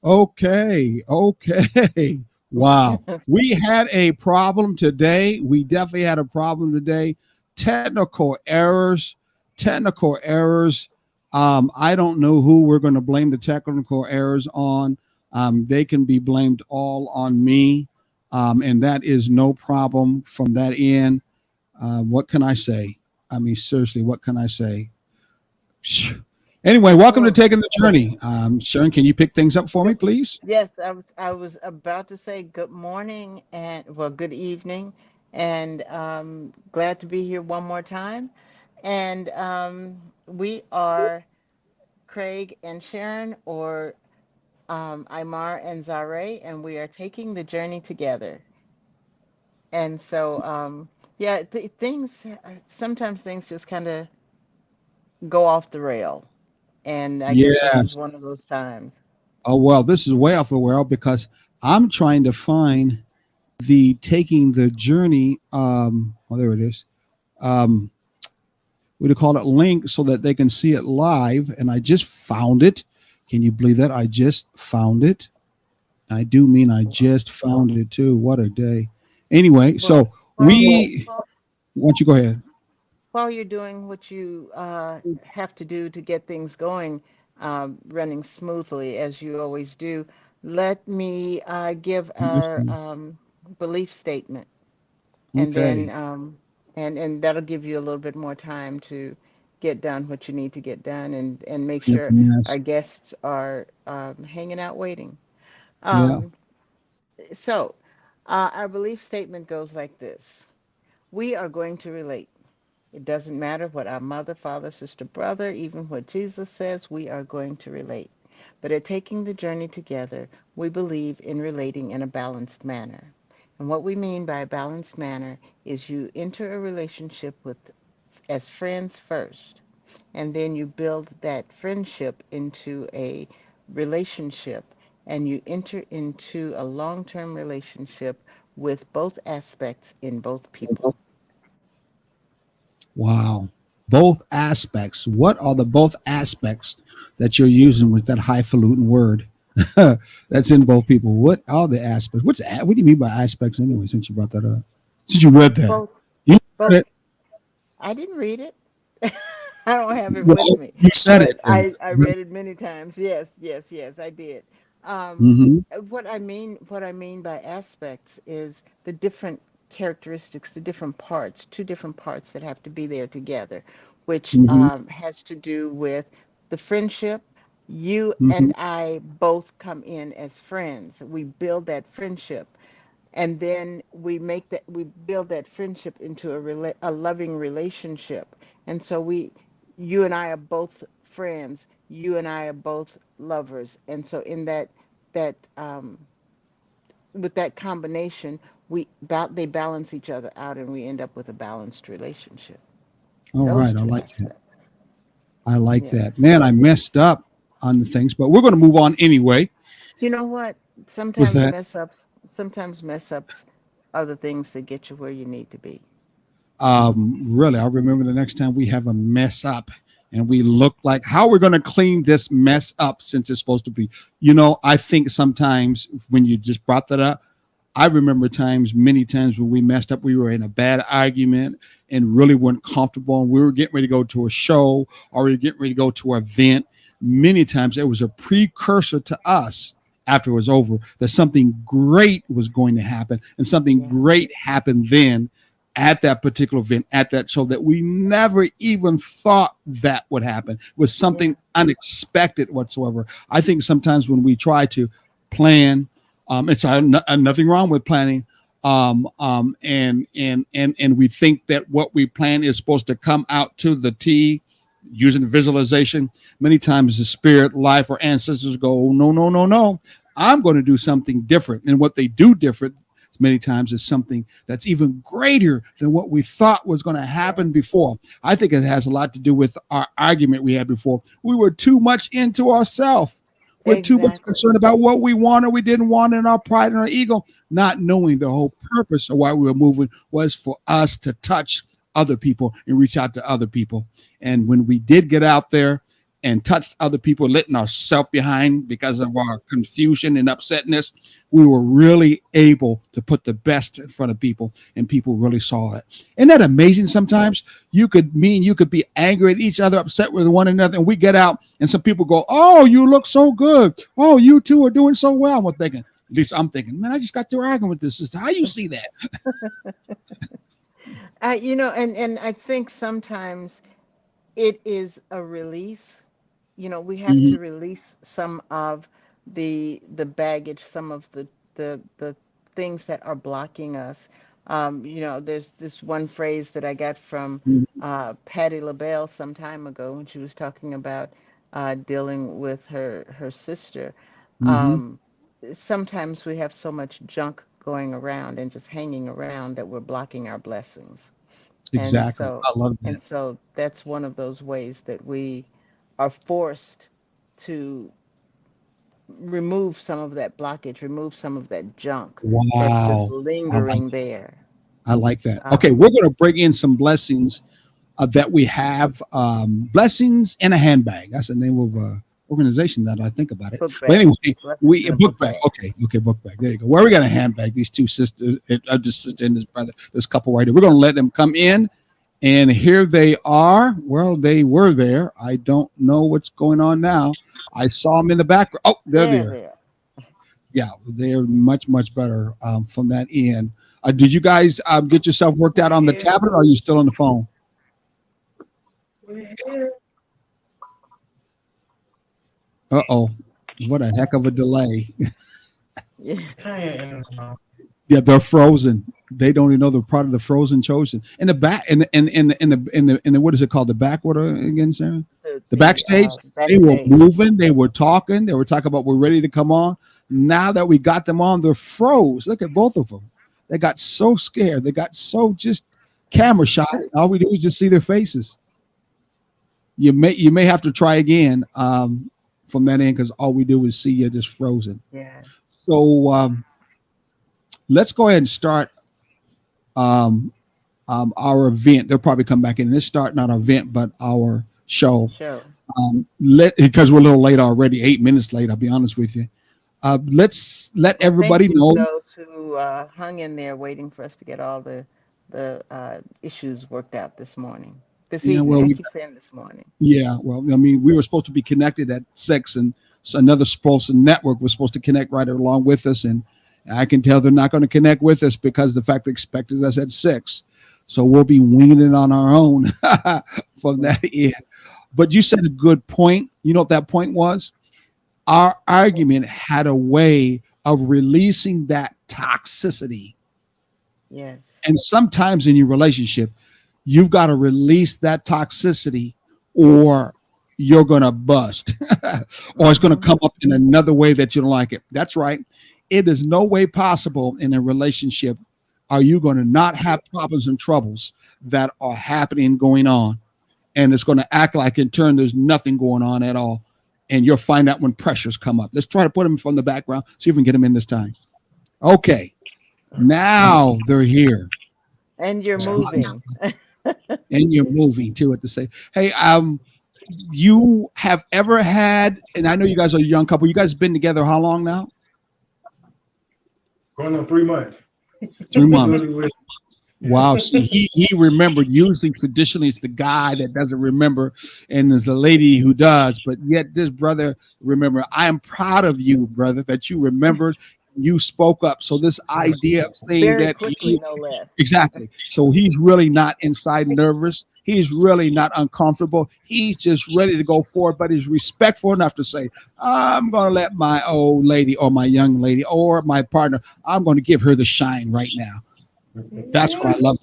Okay. Okay. Wow. We had a problem today. We definitely had a problem today. Technical errors. Technical errors. I don't know who we're going to blame the technical errors on. They can be blamed all on me. And that is no problem from that end. What can I say? I mean, seriously, what can I say? Anyway, welcome to Well, Taking the Journey. Sharon, can you pick things up for me, good. please? Yes, I was about to say good morning and well, good evening, and glad to be here one more time. And we are Craig and Sharon, or Imar and Zare, and we are taking the journey together. And so, yeah, things sometimes things just kind of go off the rail, and I guess this is Yes. one of those times. Oh, well, this is way off the rail because I'm trying to find the Taking the Journey. Oh, there it is. Um, we call it link so that they can see it live. And I just found it. Can you believe that? I just found it. I do mean I just found it too. What a day. Anyway, Well, so while you're we, why don't you go ahead? while you're doing what you have to do to get things going, running smoothly as you always do, let me give our belief statement, and then Okay. and that'll give you a little bit more time to get done what you need to get done, and make sure our Yes. guests are hanging out waiting. Yeah. Um, so, our belief statement goes like this: We are going to relate. It doesn't matter what our mother, father, sister, brother, even what Jesus says, we are going to relate. But at taking the journey together, we believe in relating in a balanced manner. And what we mean by a balanced manner is you enter a relationship with as friends first, and then you build that friendship into a relationship, and you enter into a long-term relationship with both aspects in both people. Wow. Both aspects. What are the both aspects that you're using with that highfalutin word? That's in both people. What are the aspects? What do you mean by aspects anyway? Since you brought that up, since you read that, Both, you read both. it. I didn't read it. I don't have it with Well, me, you said but it. I read it many times. Yes, yes, yes, I did. Um, Mm-hmm. what I mean by aspects is the different characteristics, the different parts, two different parts that have to be there together, which Mm-hmm. has to do with the friendship. You Mm-hmm. and I both come in as friends. We build that friendship, and then we build that friendship into a loving relationship. And so you and I are both friends, you and I are both lovers, and so in that with that combination, they balance each other out, and we end up with a balanced relationship. All Those right. I two like that. aspects. I like that. Yes. Man, I messed up on the things, but we're going to move on anyway. You know what, Was that? sometimes mess ups are the things that get you where you need to be. Really, I remember the next time we have a mess up and we look like how we're going to clean this mess up since it's supposed to be. I think sometimes when you just brought that up, I remember many times when we messed up, we were in a bad argument and really weren't comfortable. And we were getting ready to go to a show or we were getting ready to go to an event. Many times it was a precursor to us after it was over that something great was going to happen and something Yeah. great happened then at that particular event, at that show that we never even thought that would happen. It was Yeah. something unexpected whatsoever. I think sometimes when we try to plan, it's nothing wrong with planning. And we think that what we plan is supposed to come out to the T using visualization. Many times the spirit, life, or ancestors go, "Oh, no, no, no, no. I'm going to do something different." And what they do different many times is something that's even greater than what we thought was going to Yeah. happen before. I think it has a lot to do with our argument we had before. We were too much into ourselves. We're too much Exactly. concerned about what we want or we didn't want in our pride and our ego, not knowing the whole purpose of why we were moving was for us to touch other people and reach out to other people. And when we did get out there, and touched other people, letting ourselves behind because of our confusion and upsetness, we were really able to put the best in front of people, and people really saw it. Isn't that amazing? Sometimes you could be angry at each other, upset with one another, and we get out, and some people go, "Oh, you look so good. Oh, you two are doing so well." I'm thinking, at least I'm thinking, man, I just got through arguing with this sister. How you see that? And I think sometimes it is a release. We have Mhm. to release some of the baggage, some of the things that are blocking us. There's this one phrase that I got from Patti LaBelle some time ago when she was talking about dealing with her sister. Mhm. Um, Sometimes we have so much junk going around and just hanging around that we're blocking our blessings. And Exactly. so I love and that. so that's one of those ways that we are forced to remove some of that blockage, remove some of that junk that's just Wow. I like lingering there. I like that. Okay, Um, we're going to bring in some blessings that we have. Blessings in a handbag. That's the name of organization that I think about it. Book But bag, anyway, blessings we in a book book bag. bag. Okay, book bag. There you go. Where are we going to handbag these two sisters? This sister and this brother, this couple right here. We're going to let them come in, and here they are. Well, they were there. I don't know what's going on now. I saw them in the background. Oh, they're There, there. there. Yeah, they're much better from that end. Did you guys get yourself worked out on the tablet, or are you still on the phone? Uh-oh, what a heck of a delay. Yeah. Yeah, they're frozen. They don't even know they're part of the frozen chosen. In the back, in the what is it called? The back, what again, Sarah? The backstage. They were Backstage. moving. They were talking. They were talking about we're ready to come on. Now that we got them on, they're froze. Look at both of them. They got so scared. They got so just camera shy. All we do is just see their faces. You may have to try again from that end because all we do is see you just frozen. Yeah. So let's go ahead and start um, our event. They'll probably come back in. Let's start not our event, but our show. Show. Let because we're a little late already, 8 minutes late. I'll be honest with you. Let's let And thank everybody you for know. those who hung in there waiting for us to get all the issues worked out this morning, this Yeah, evening. well, I we keep saying this morning. yeah, well, I mean, we were supposed to be connected at 6, and so another supposed network was supposed to connect right along with us, and I can tell they're not going to connect with us because the fact they expected us at 6, so we'll be winging it on our own from that end. But you said a good point. You know what that point was? Our argument had a way of releasing that toxicity, Yes. and sometimes in your relationship you've got to release that toxicity or you're going to bust or it's going to Hmm. come up in another way that you don't like it. That's right. It is no way possible in a relationship are you going to not have problems and troubles that are happening going on, and it's going to act like in turn there's nothing going on at all, and you'll find out when pressures come up. Let's try to put them from the background, see if we can get them in this time. Okay, now they're here. And you're moving. And you're moving to it to say, hey, you have ever had, and I know you guys are a young couple. You guys been together how long now? Going on 3 months. 3 months. Literally with Wow. See, he remembered. Usually, traditionally, it's the guy that doesn't remember, and it's the lady who does. But yet, this brother remember. I am proud of you, brother, that you remembered. You spoke up. So this idea of saying Very that quickly, no less. exactly. So he's really not inside nervous. He's really not uncomfortable. He's just ready to go forward, but he's respectful enough to say, I'm going to let my old lady or my young lady or my partner, I'm going to give her the shine right now. That's what I love.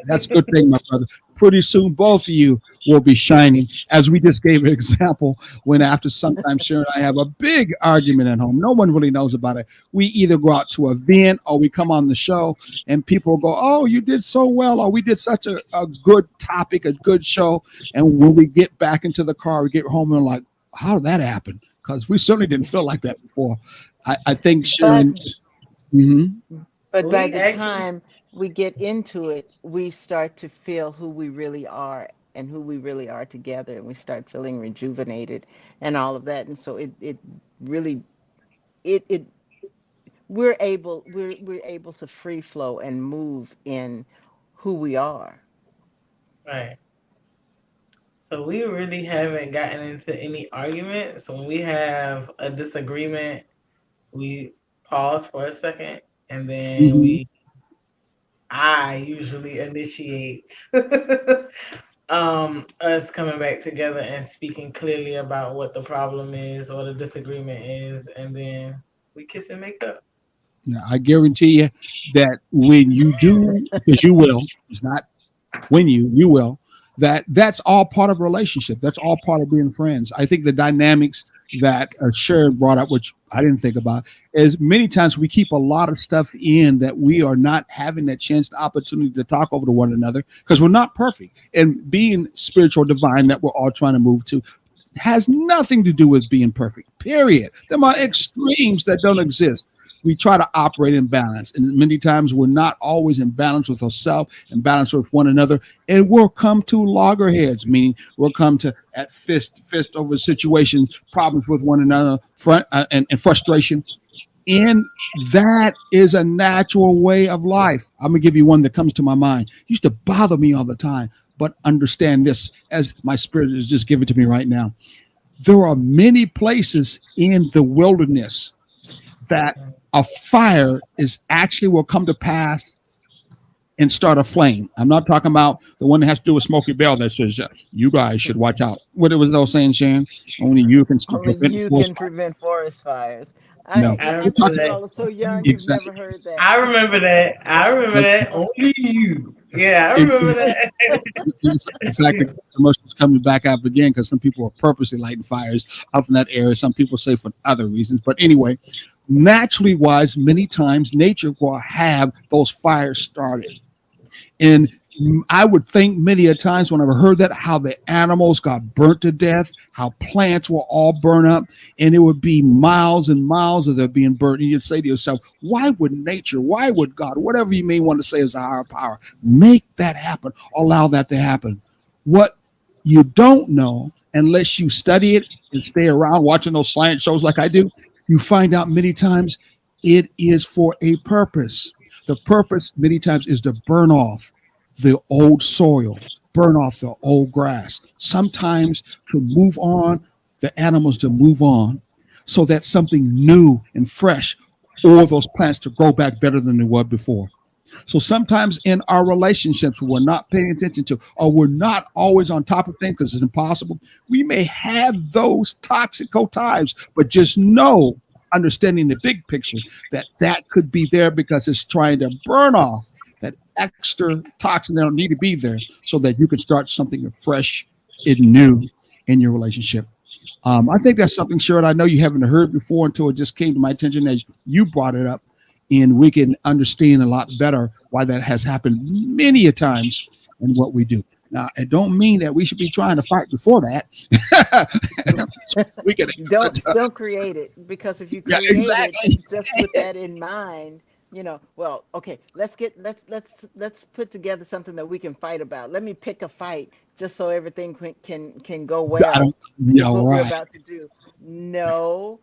That's a good thing, my brother. Pretty soon, both of you will be shining. As we just gave an example, when after sometimes Sharon and I have a big argument at home, no one really knows about it. We either go out to a event or we come on the show, and people go, "Oh, you did so well," or "We did such a good topic, a good show." And when we get back into the car, we get home and we're like, "How did that happen?" Because we certainly didn't feel like that before. I think But Sharon. Mhm. but by we the actually time we get into it, we start to feel who we really are and who we really are together, and we start feeling rejuvenated and all of that. And so it really it we're able to free flow and move in who we are. Right. So we really haven't gotten into any arguments. When we have a disagreement, we pause for a second and then Mhm. I usually initiate us coming back together and speaking clearly about what the problem is or the disagreement is, and then we kiss and make up. Yeah, I guarantee you that when you do, because you will, it's not when you will, that's all part of a relationship. That's all part of being friends. I think the dynamics that Sharon brought up, which I didn't think about, is many times we keep a lot of stuff in that we are not having that chance, the opportunity to talk over to one another because we're not perfect. And being spiritual divine that we're all trying to move to has nothing to do with being perfect. Period. There are Right. extremes that don't exist. We try to operate in balance, and many times we're not always in balance with ourselves and balance with one another. And we'll come to loggerheads, meaning we'll come to at fist over situations, problems with one another, and frustration. And that is a natural way of life. I'm gonna give you one that comes to my mind. It used to bother me all the time, but understand this as my spirit is just giving to me right now. There are many places in the wilderness that a fire is actually will come to pass and start a flame. I'm not talking about the one that has to do with Smokey Bell that says you guys should watch out. What it was those saying, Sharon? Only you can Only prevent you forest can fire. prevent forest fires. No, I I we're know remember talking you that. all are so young, you've exactly. never heard that. I remember that. I remember that. Only you. Yeah, I remember Exactly. that. In fact, the commercial's coming back up again because some people are purposely lighting fires up in that area. Some people say for other reasons. But anyway, naturally wise, many times nature will have those fires started. And I would think many a times when I've heard that how the animals got burnt to death, how plants will all burn up, and it would be miles and miles of them being burnt. And you'd say to yourself, why would nature, why would God, whatever you may want to say is a higher power, make that happen, allow that to happen? What you don't know, unless you study it and stay around watching those science shows like I do, you find out many times it is for a purpose. The purpose many times is to burn off the old soil, burn off the old grass. Sometimes to move on, the animals to move on so that something new and fresh or those plants to grow back better than they were before. So sometimes in our relationships, we're not paying attention to, or we're not always on top of things because it's impossible. We may have those toxico times, but just know, understanding the big picture, that that could be there because it's trying to burn off that extra toxin that don't need to be there so that you can start something fresh and new in your relationship. I think that's something, Sharon, I know you haven't heard before until it just came to my attention as you brought it up. And we can understand a lot better why that has happened many a times in what we do. Now, it don't mean that we should be trying to fight before that. We can have such a, Don't create it, because if you yeah, create it exactly. just with that in mind, well, okay, let's put together something that we can fight about. Let me pick a fight just so everything can go I well don't, yeah, with what we're right. about to do. No,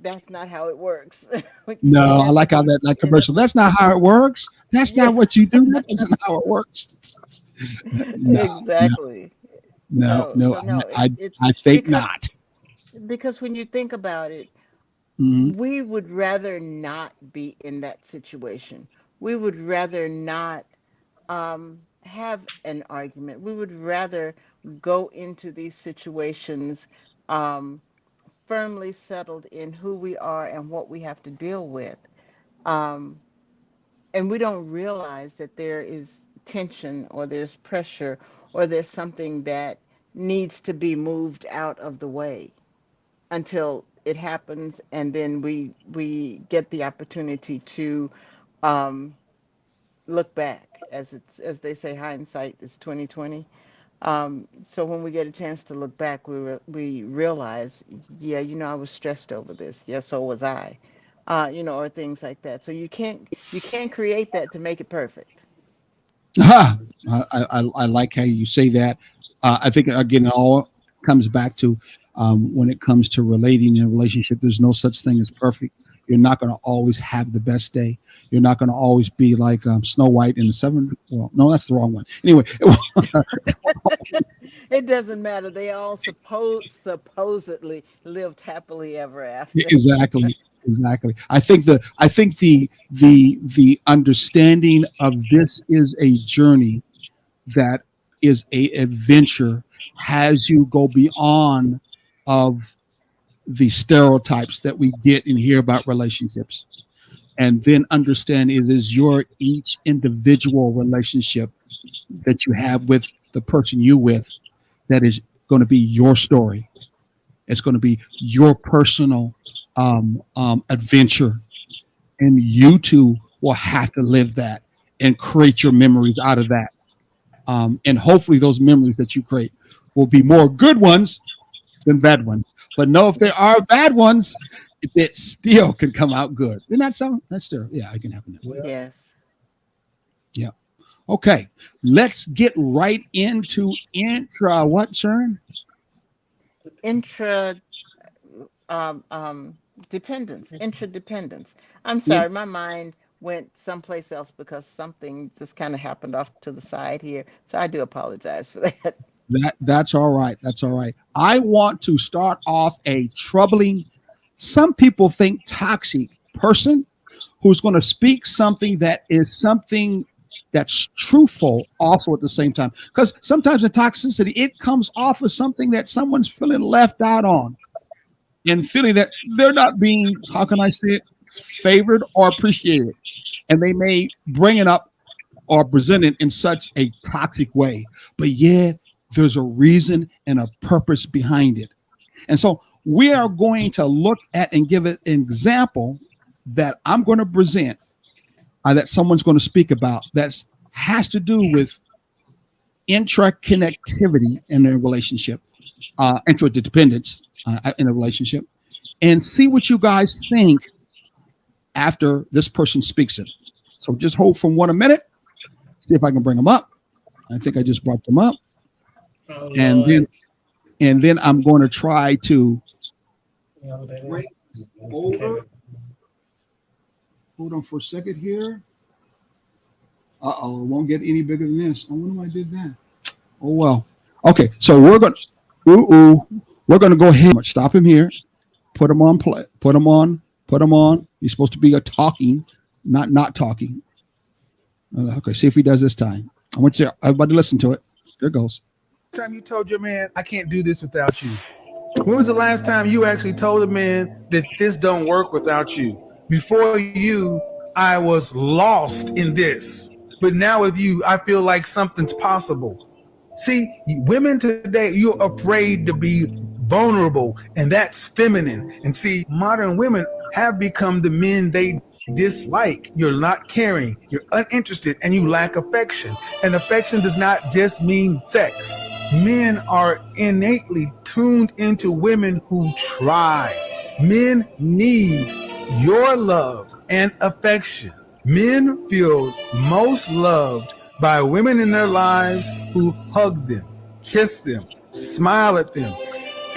that's not how it works. It No, I has to like how be that in a commercial. That's not how it works. That's yeah, not what you do. That isn't how it works. No, no, exactly. no, So no. so no, it's I think because not. when you think about it, Mhm. we would rather not be in that situation. We would rather not have an argument. We would rather go into these situations um, firmly settled in who we are and what we have to deal with. Um, and we don't realize that there is tension or there's pressure or there's something that needs to be moved out of the way until it happens, and then we get the opportunity to um, look back. As they say, hindsight is 2020. So when we get a chance to look back, we realize, yeah, I was stressed over this. Yeah, so was I. Or things like that. So you can't create that to make it perfect. Ah, I like how you say that. I think again, it all comes back to when it comes to relating in a relationship. There's no such thing as perfect. You're not going to always have the best day. You're not going to always be like Snow White in the seven. Well, no, that's the wrong one. Anyway, It doesn't matter. They all supposedly lived happily ever after. exactly, exactly. I think the understanding of this is a journey that is a adventure has you go beyond of the stereotypes that we get and hear about relationships, and then understand it is your each individual relationship that you have with the person you with that is going to be your story. It's going to be your personal adventure, and you too will have to live that and create your memories out of that. And hopefully, those memories that you create will be more good ones than bad ones. But no, if there are bad ones, it still can come out good. Isn't that so? That's still, yeah, it can happen that way. Yeah. Yes. Yeah. Okay. Let's get right into what, Sharon? Intra dependence, intradependence. I'm In, sorry, my mind went someplace else because something just kind of happened off to the side here. So I do apologize for that. that's all right. That's all right. I want to start off a troubling, some people think toxic person who's going to speak something that is something that's truthful also at the same time. Because sometimes the toxicity, it comes off as something that someone's feeling left out on and feeling that they're not being, how can I say it, favored or appreciated. And they may bring it up or present it in such a toxic way. But yet there's a reason and a purpose behind it. And so we are going to look at and give it an example that I'm going to present, that someone's going to speak about, that has to do with intra-connectivity in a relationship, interdependence in a relationship, and see what you guys think after this person speaks it. So just hold for 1 minute, see if I can bring them up. I think I just brought them up, Oh and Lord. then I'm going to try to No, they didn't. bring over. Hold on for a second here. Uh-oh, it won't get any bigger than this. I wonder why I did that. Oh well. Okay, so we're gonna go ahead. Stop him here. Put him on play. Put him on. Put him on. He's supposed to be a talking, not talking. Okay, see if he does this time. I want you everybody to listen to it. There it goes. Time you told your man, I can't do this without you? When was the last time you actually told a man that this don't work without you? Before you, I was lost in this. But now with you, I feel like something's possible. See, women today, you're afraid to be vulnerable, and that's feminine. And see, modern women have become the men they dislike. You're not caring, you're uninterested, and you lack affection. And affection does not just mean sex. Men are innately tuned into women who try. Men need your love and affection. Men feel most loved by women in their lives who hug them, kiss them, smile at them,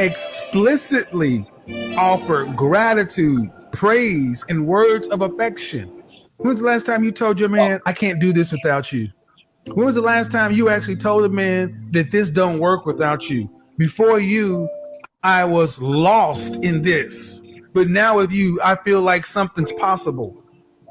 explicitly offer gratitude, praise, and words of affection. When was the last time you told your man, I can't do this without you? When was the last time you actually told a man that this don't work without you? Before you, I was lost in this. But now with you, I feel like something's possible.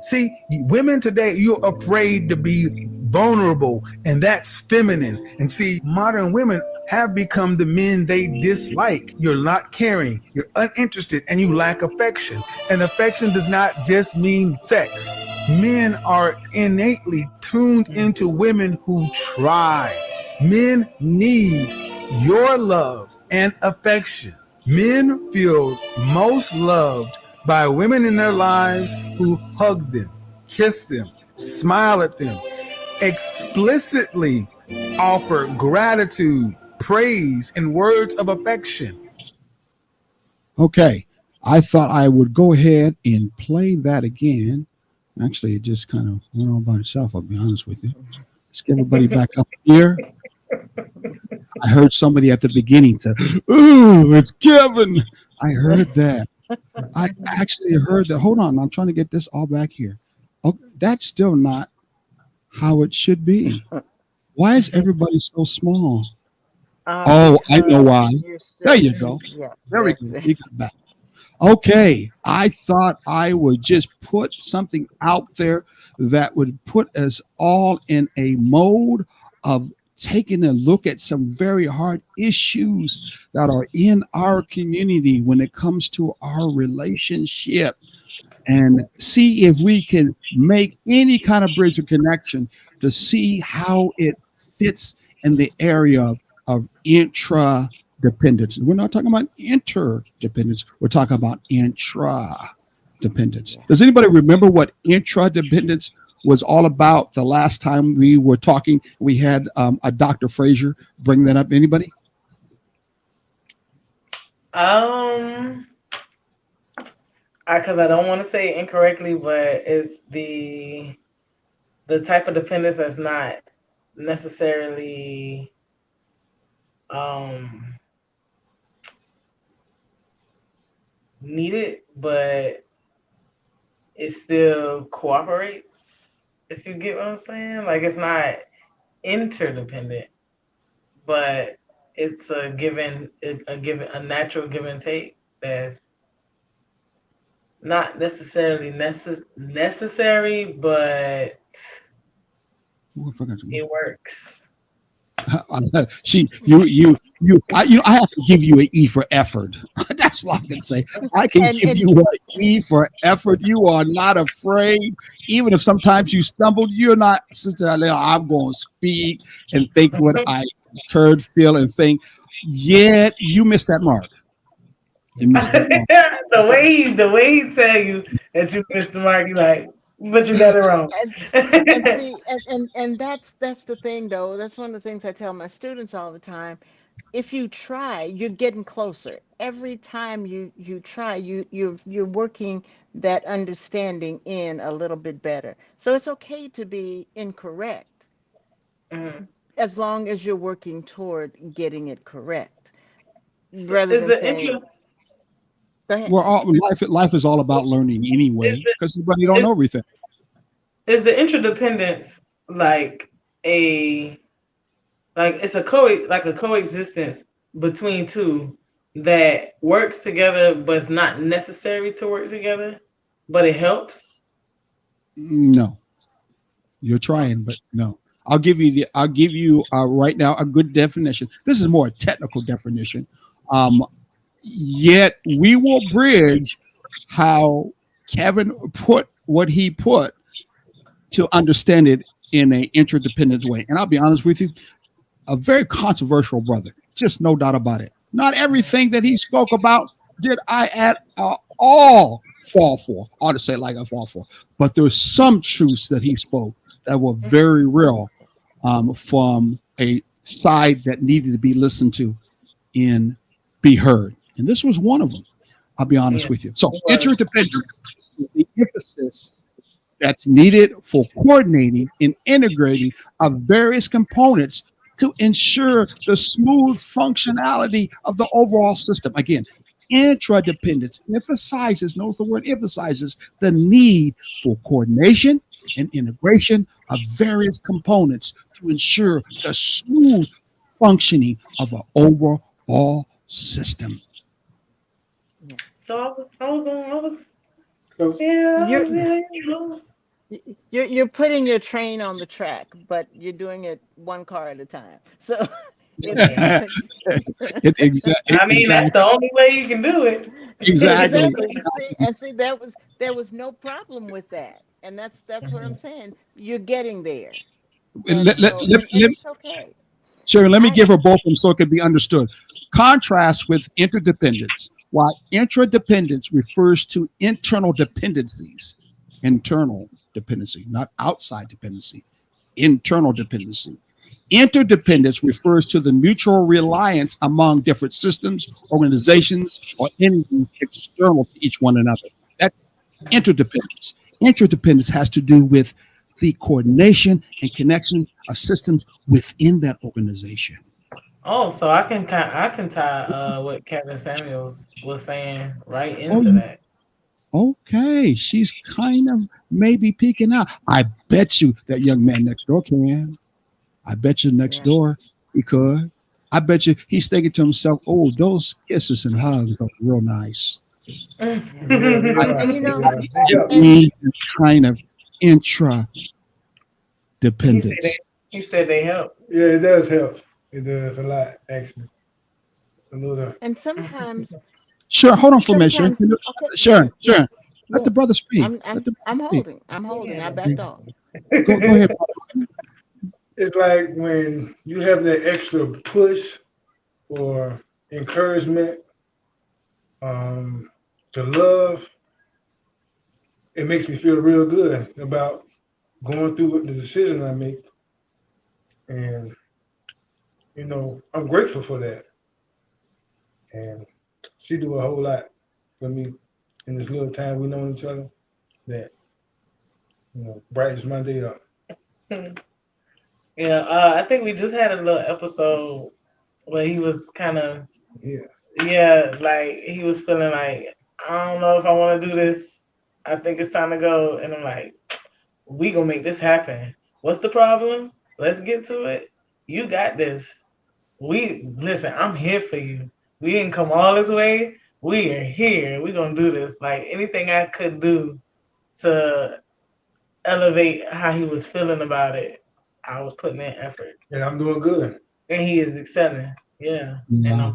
See, women today, you're afraid to be vulnerable, and that's feminine. And see, modern women have become the men they dislike. You're not caring, you're uninterested, and you lack affection. And affection does not just mean sex. Men are innately tuned into women who try. Men need your love and affection. Men feel most loved by women in their lives who hug them, kiss them, smile at them, explicitly offer gratitude, praise, and words of affection. Okay, I thought I would go ahead and play that again. Actually, it just kind of went on by itself. I'll be honest with you. Let's get everybody back up here. I heard somebody at the beginning say, "Ooh, it's Kevin." I heard that. I actually heard that. Hold on, I'm trying to get this all back here. Oh, that's still not how it should be. Why is everybody so small? Oh, I know Because why. you're There still, you go. yeah, There we that's go. it. We got back. Okay, I thought I would just put something out there that would put us all in a mode of taking a look at some very hard issues that are in our community when it comes to our relationship, and see if we can make any kind of bridge or connection to see how it fits in the area of intra-dependence. We're not talking about interdependence, we're talking about intra-dependence. Yeah. Does anybody remember what intra-dependence was all about the last time we were talking? We had a Dr. Frazier bring that up. Anybody? Um, because I don't want to say it incorrectly, but it's the type of dependence that's not necessarily um needed, but it still cooperates. If you get what I'm saying, like it's not interdependent, but it's a natural give and take that's not necessarily necessary, but Oh, I forgot to. it works. I have to give you an E for effort. That's all I can say. I can give And you an E for effort. You are not afraid, even if sometimes you stumble. You're not, Sister Alea, I'm going to speak and think what I turd feel and think. Yet you missed that mark. You missed that mark. The way he tell you that you missed the mark, you like, but you got it wrong. and and see and that's the thing though. That's one of the things I tell my students all the time. If you try, you're getting closer. Every time you try, you're working that understanding in a little bit better. So it's okay to be incorrect Mhm. as long as you're working toward getting it correct, So rather is than the saying, intro "Go ahead." Well, life is all about learning is anyway, the because everybody don't is, know everything. is the interdependence like a it's like a coexistence between two that works together, but it's not necessary to work together, but it helps. No, you're trying, but no. I'll give you right now a good definition. This is more a technical definition. Um, Yet we will bridge how Kevin put what he put to understand it in an interdependent way. And I'll be honest with you, a very controversial brother, just no doubt about it. Not everything that he spoke about did I at all fall for. I ought to say like I fall for, but there were some truths that he spoke that were very real, from a side that needed to be listened to and be heard. And this was one of them. I'll be honest Yeah. with you. So, It was. interdependence is the emphasis that's needed for coordinating and integrating of various components to ensure the smooth functionality of the overall system. Again, intradependence emphasizes, knows the word emphasizes, the need for coordination and integration of various components to ensure the smooth functioning of an overall system. Yeah. So I was So yeah, I You're was yeah. you're putting your train on the track, but you're doing it one car at a time. So it's Yeah. I mean, that's Exactly. the only way you can do it. Exactly. exactly. And see there was no problem with that, and that's what I'm Mhm. saying. You're getting there, And and so and it's okay. Sherry, let me I give her both of them so it can be understood. Contrast with interdependence. While interdependence refers to internal dependencies, internal dependency, not outside dependency, internal dependency. Interdependence refers to the mutual reliance among different systems, organizations, or entities external to each one another. That's interdependence. Interdependence has to do with the coordination and connection of systems within that organization. Oh, so I can tie what Kevin Samuels was saying right Oh, into that. okay. She's kind of maybe peeking out. I bet you that young man next door can. I bet you next Yeah. door he could. I bet you he's thinking to himself, oh, those kisses and hugs are real nice. Yeah, they I are. And you They know, are. They help. and need kind of intra he said dependence. they help. Yeah, it does help. It does a lot, actually. A little. and sometimes, Sure, hold on for a minute, Sharon. sometimes, okay, Sharon, yeah, Sharon, let yeah. the brother speak. I'm Let I'm the I'm brother holding. I'm holding. I speak. backed off. Go ahead, brother. It's like when you have that extra push or encouragement to love, it makes me feel real good about going through the decision I make. And, I'm grateful for that. And she do a whole lot for me in this little time we know each other that, brightens my day up. Yeah, I think we just had a little episode where he was kind of, Yeah. yeah, like he was feeling like, I don't know if I want to do this. I think it's time to go. And I'm like, we gonna make this happen. What's the problem? Let's get to it. You got this. We listen. I'm here for you. We didn't come all this way. We are here. We gonna do this. Like anything I could do to elevate how he was feeling about it, I was putting in effort, And I'm doing good. and he is excelling. Yeah, and Yeah,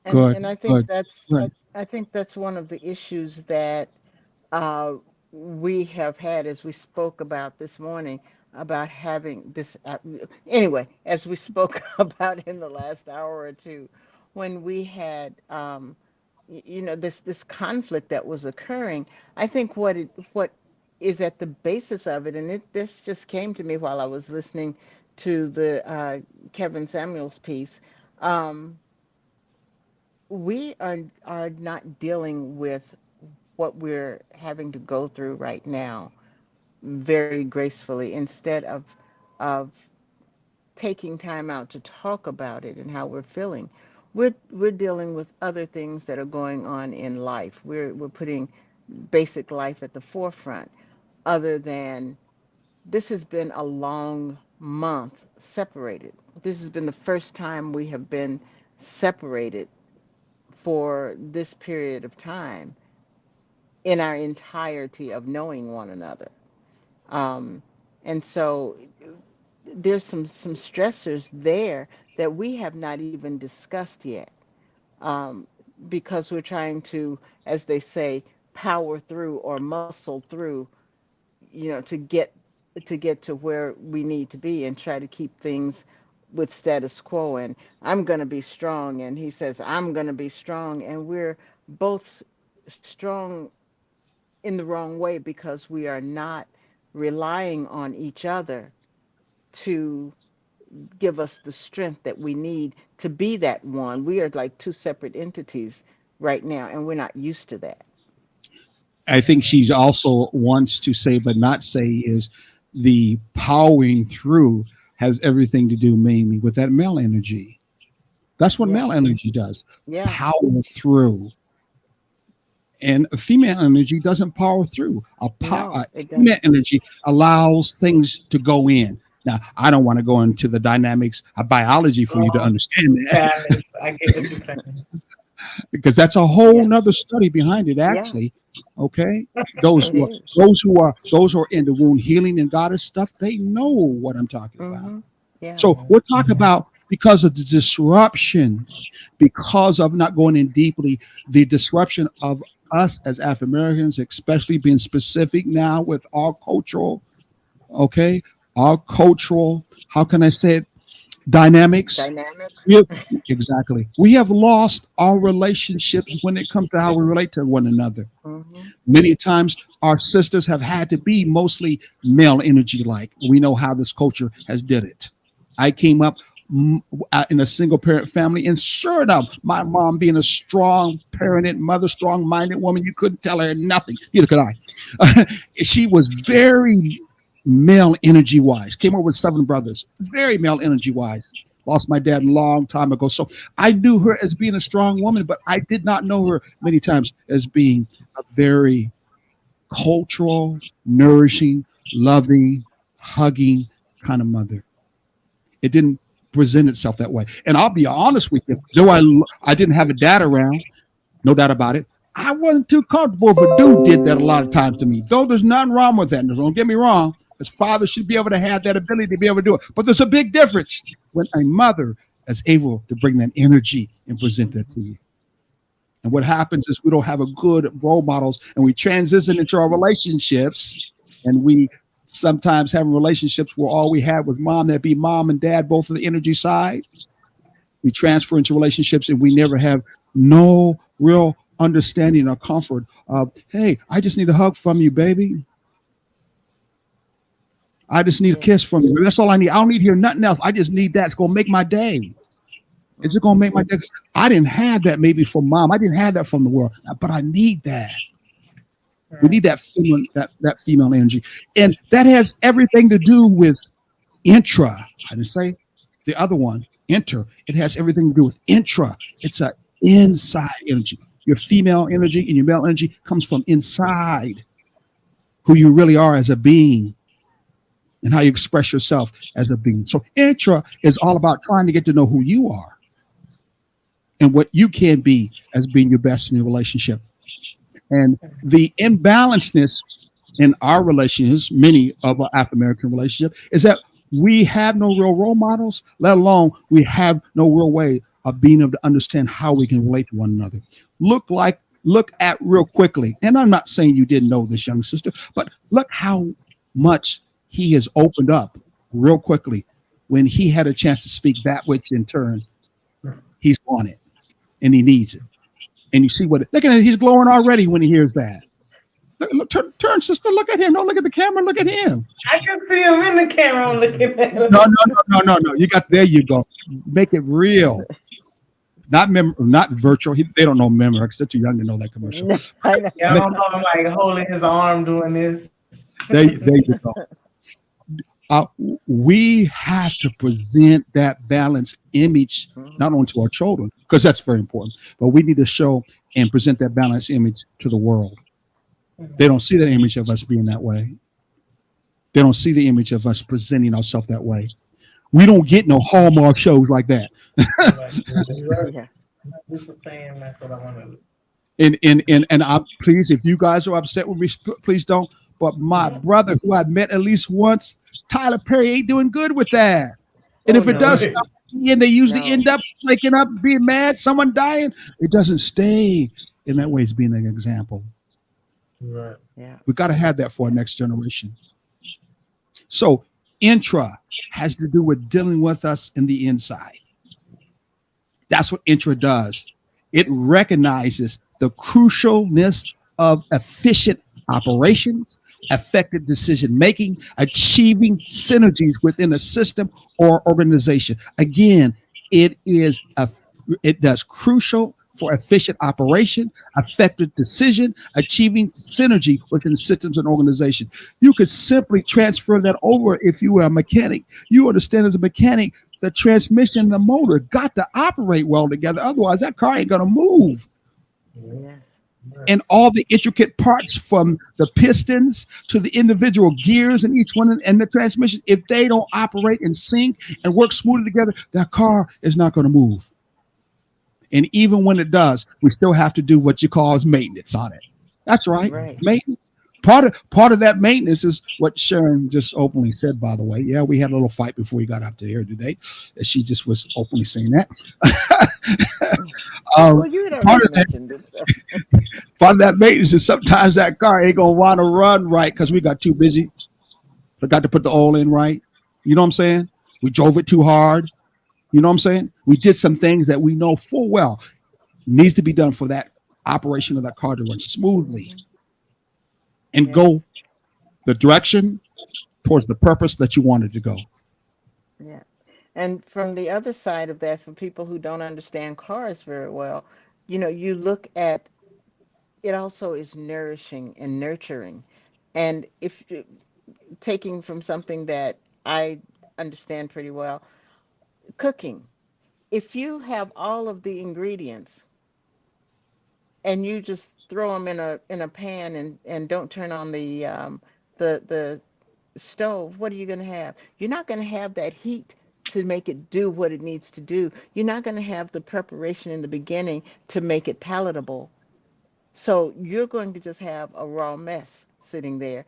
I'm good, And I think good, that's good. I think that's one of the issues that uh, we have had, as we spoke about this morning, about having this. Anyway, as we spoke about in the last hour or two, when we had, this conflict that was occurring. I think what is at the basis of it, and this just came to me while I was listening to the Kevin Samuels piece. Um, we are not dealing with what we're having to go through right now very gracefully, instead of taking time out to talk about it and how we're feeling. We're dealing with other things that are going on in life. We're putting basic life at the forefront, other than this has been a long month separated. This has been the first time we have been separated for this period of time in our entirety of knowing one another. Um, and so there's some stressors there that we have not even discussed yet, um, because we're trying to, as they say, power through or muscle through, to get to where we need to be and try to keep things with status quo. And I'm going to be strong, and he says I'm going to be strong, and we're both strong in the wrong way, because we are not relying on each other to give us the strength that we need to be that one. We are like two separate entities right now, and we're not used to that. I think she's also wants to say, but not say, is the powering through has everything to do mainly with that male energy. That's what Yeah, male energy does. yeah, Power through. And female energy doesn't power through. no, it Female doesn't. energy allows things to go in. Now, I don't want to go into the dynamics of biology for you to oh, understand that, balance. I get what you're saying. because that's a whole Yeah, nother study behind it. yeah, Actually, okay, those it who are is. those who are into wound healing and goddess stuff, they know what I'm talking about. Mm-hmm. Yeah, So we're talking about, because of the disruption, because of not going in deeply, the disruption of us as African Americans, especially being specific now with our cultural, okay, our cultural, how can I say it, dynamics. dynamics. We have, exactly. We have lost our relationships when it comes to how we relate to one another. Mm-hmm. Many times our sisters have had to be mostly male energy like. We know how this culture has did it. I came up in a single parent family. And sure enough, my mom being a strong parented mother, strong minded woman, you couldn't tell her nothing. Neither could I. She was very male energy wise, came over with 7 brothers, very male energy wise. Lost my dad a long time ago. So I knew her as being a strong woman, but I did not know her many times as being a very cultural, nourishing, loving, hugging kind of mother. It didn't present itself that way. And I'll be honest with you, though I didn't have a dad around, no doubt about it, I wasn't too comfortable if a dude did that a lot of times to me. Though there's nothing wrong with that. Don't get me wrong. As fathers should be able to have that ability to be able to do it. But there's a big difference when a mother is able to bring that energy and present that to you. And what happens is we don't have a good role models, and we transition into our relationships, and we sometimes have relationships where all we had was mom. There'd be mom and dad, both of the energy side. We transfer into relationships, and we never have no real understanding or comfort of, hey, I just need a hug from you, baby. I just need a kiss from you. That's all I need. I don't need to hear nothing else. I just need that. It's going to make my day. Is it going to make my day? I didn't have that maybe from mom. I didn't have that from the world, but I need that. We need that female energy. And that has everything to do with intra. I didn't say the other one, inter. It has everything to do with intra. It's an inside energy. Your female energy and your male energy comes from inside who you really are as a being and how you express yourself as a being. So intra is all about trying to get to know who you are and what you can be as being your best in your relationship. And the imbalancedness in our relationships, many of our African-American relationships, is that we have no real role models, let alone we have no real way of being able to understand how we can relate to one another. Look at real quickly, and I'm not saying you didn't know this, young sister, but look how much he has opened up real quickly when he had a chance to speak that which in turn he's wanted and he needs it. And you see look at him, he's glowing already when he hears that. Look, turn, sister, look at him. Don't look at the camera, look at him. I can see him in the camera. I'm looking at him. No. There you go. Make it real. Not virtual. They don't know Memorex. They're too young to know that commercial. Yeah, I don't know. I'm like holding his arm doing this. There you go. We have to present that balanced image not only to our children, because that's very important, but we need to show and present that balanced image to the world. They don't see the image of us being that way. They don't see the image of us presenting ourselves that way. We don't get no Hallmark shows like that. Yeah. This is saying that's what I want to do. And I please, if you guys are upset with me, please don't. But my brother, who I met at least once, Tyler Perry, ain't doing good with that. And if it does stop, and they usually end up waking up, being mad, someone dying, it doesn't stay in that way as being an example. Right. Yeah. We got to have that for our next generation. So intra has to do with dealing with us in the inside. That's what intra does. It recognizes the crucialness of efficient operations, effective decision making, achieving synergies within a system or organization. Again, it does crucial for efficient operation, effective decision, achieving synergy within systems and organization. You could simply transfer that over if you were a mechanic. You understand as a mechanic, the transmission and the motor got to operate well together. Otherwise, that car ain't going to move. Yes. And all the intricate parts from the pistons to the individual gears and each one and the transmission, if they don't operate in sync and work smoothly together, that car is not going to move. And even when it does, we still have to do what you call as maintenance on it. That's right. Maintenance. Part of that maintenance is what Sharon just openly said, by the way. Yeah, we had a little fight before we got up to here today. She just was openly saying that. Well, you had already mentioned it. So. Part of that maintenance is sometimes that car ain't going to want to run right because we got too busy. Forgot to put the oil in right. You know what I'm saying? We drove it too hard. You know what I'm saying? We did some things that we know full well needs to be done for that operation of that car to run smoothly and go the direction towards the purpose that you wanted to go. Yeah. And from the other side of that, for people who don't understand cars very well, you look at it also is nourishing and nurturing. And if taking from something that I understand pretty well, cooking. If you have all of the ingredients and you just throw them in a pan and don't turn on the stove, what are you going to have? You're not going to have that heat to make it do what it needs to do. You're not going to have the preparation in the beginning to make it palatable. So you're going to just have a raw mess sitting there,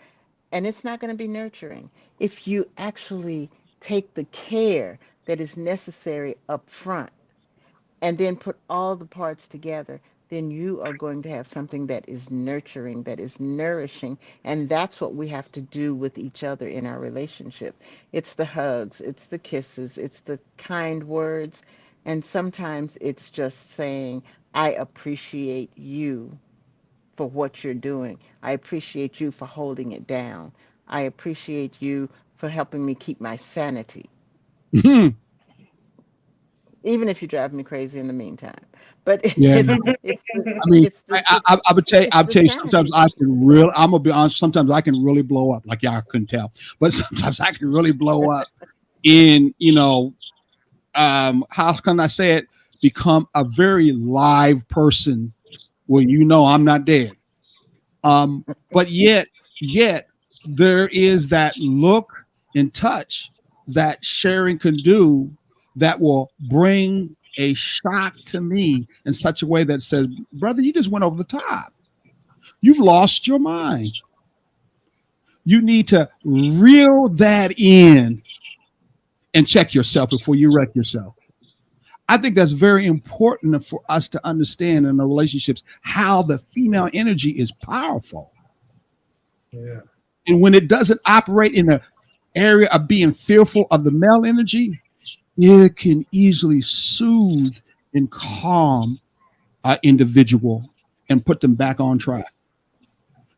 and it's not going to be nurturing. If you actually take the care that is necessary up front and then put all the parts together, then you are going to have something that is nurturing, that is nourishing. And that's what we have to do with each other in our relationship. It's the hugs, it's the kisses, it's the kind words. And sometimes it's just saying, I appreciate you for what you're doing. I appreciate you for holding it down. I appreciate you for helping me keep my sanity, even if you drive me crazy in the meantime. But Yeah. it's the I mean, it's the it's I would tell you, it's I'll the tell you, sometimes sanity. I can really, I'm gonna be honest, sometimes I can really blow up, like y'all couldn't tell, but sometimes I can really blow up in, how can I say it, become a very live person when I'm not dead. Um, but yet there is that look and touch that sharing can do that will bring a shock to me in such a way that says, brother, you just went over the top. You've lost your mind. You need to reel that in and check yourself before you wreck yourself. I think that's very important for us to understand in the relationships how the female energy is powerful. Yeah. And when it doesn't operate in the area of being fearful of the male energy, it can easily soothe and calm an individual and put them back on track.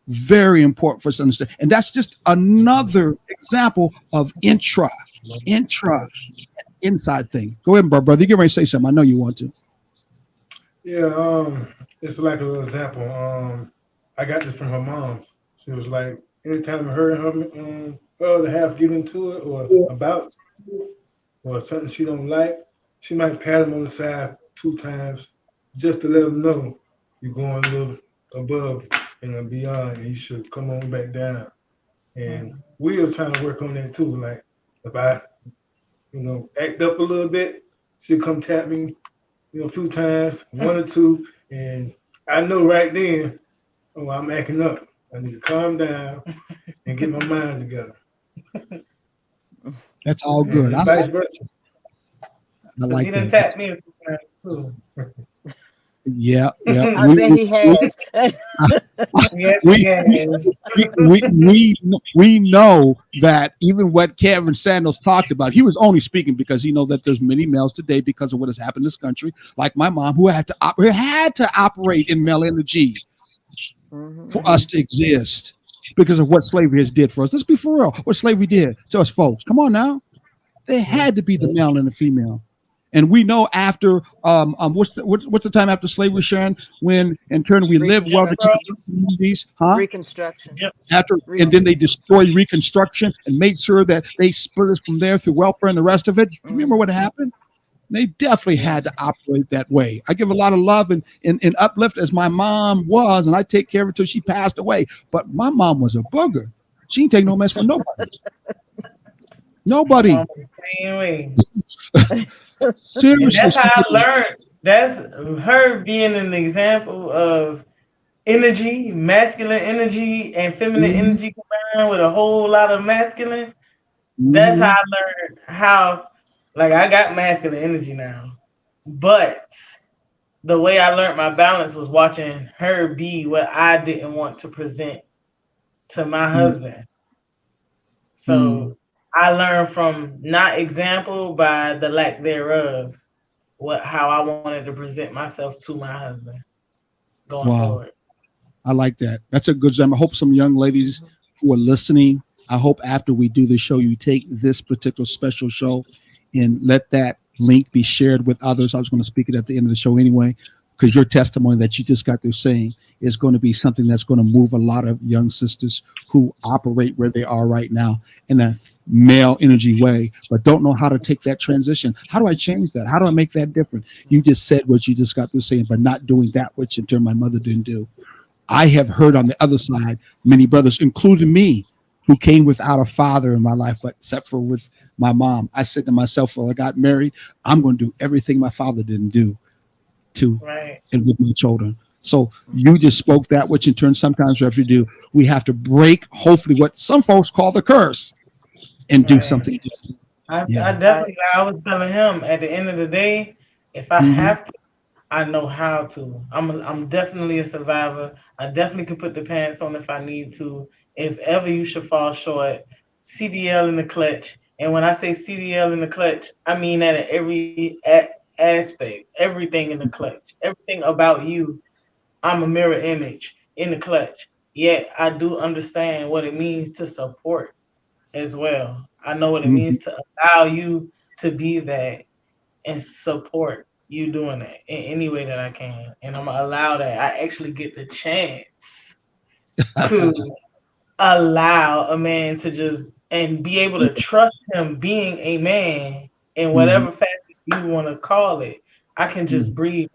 Very important for us to understand. And that's just another example of intra, inside thing. Go ahead, brother. You get ready to say something. I know you want to. Yeah, it's like a little example. I got this from her mom. She was like, anytime her and her other half get into it or about or something she don't like, she might pat him on the side 2 times just to let him know you're going a little above and beyond, and you should come on back down. And we are trying to work on that too. Like if I, act up a little bit, she'll come tap me, a few times, one or two, and I know right then, oh, I'm acting up. I need to calm down and get my mind together. That's all good. And vice versa. I Because like he done that. tapped me a few times too. Yeah. I bet he has. Yes, we, again. we know that even what Kevin Sandals talked about, he was only speaking because he knows that there's many males today because of what has happened in this country, like my mom, who had to operate in male energy for us to exist because of what slavery has did for us. Let's be for real. What slavery did to us folks. Come on now. They had to be the male and the female. And we know after what's the time after slavery, Sharon, when in turn we live well to keep the communities, huh? Reconstruction. Yep. After and then they destroyed Reconstruction and made sure that they split us from there through welfare and the rest of it. You remember what happened? They definitely had to operate that way. I give a lot of love and uplift as my mom was, and I take care of her till she passed away. But my mom was a booger. She didn't take no mess from nobody. Nobody. Same way. Seriously. That's how I learned. That's her being an example of energy, masculine energy and feminine energy combined with a whole lot of masculine. That's how I learned how, like, I got masculine energy now. But the way I learned my balance was watching her be what I didn't want to present to my husband. So I learned from not example by the lack thereof, how I wanted to present myself to my husband going forward. I like that. That's a good example. I hope some young ladies who are listening, I hope after we do the show, you take this particular special show and let that link be shared with others. I was going to speak it at the end of the show anyway, because your testimony that you just got through saying is going to be something that's going to move a lot of young sisters who operate where they are right now in a male energy way, but don't know how to take that transition. How do I change that? How do I make that different? You just said what you just got through saying, but not doing that which in turn my mother didn't do. I have heard on the other side many brothers, including me, who came without a father in my life, but except for with my mom. I said to myself, when I got married, I'm going to do everything my father didn't do to Right. and with my children. So you just spoke that, which in turn sometimes we have to do. We have to break, hopefully, what some folks call the curse, and do Right. something different. I Yeah. definitely, I was telling him at the end of the day, if I Mm-hmm. have to, I know how to. I'm definitely a survivor. I definitely can put the pants on if I need to. If ever you should fall short, CDL in the clutch. And when I say CDL in the clutch, I mean that in every aspect, everything in the clutch, everything about you. I'm a mirror image in the clutch. Yet I do understand what it means to support as well. I know what it Mm-hmm. means to allow you to be that and support you doing that in any way that I can. And I'm gonna allow that. I actually get the chance to allow a man to just and be able to trust him being a man in Mm-hmm. whatever facet you want to call it. I can just breathe,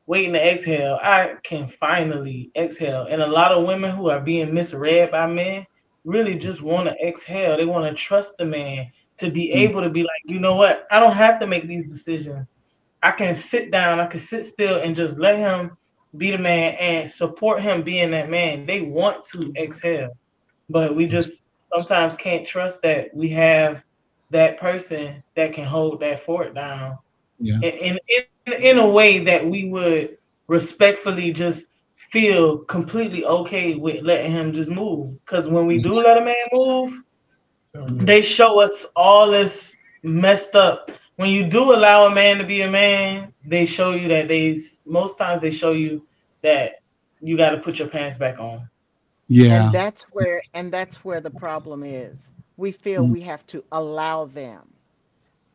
waiting to exhale. I can finally exhale. And a lot of women who are being misread by men really just want to exhale. They want to trust the man to be Mm-hmm. able to be like, you know what? I don't have to make these decisions. I can sit down, I can sit still and just let him be the man and support him being that man. They want to exhale, but we just sometimes can't trust that we have that person that can hold that fort down Yeah. in a way that we would respectfully just feel completely okay with letting him just move. Because when we do let a man move, they show us all this messed up. When you do allow a man to be a man, they show you that most times they show you that you got to put your pants back on. Yeah. And that's where the problem is. We feel Mm-hmm. we have to allow them.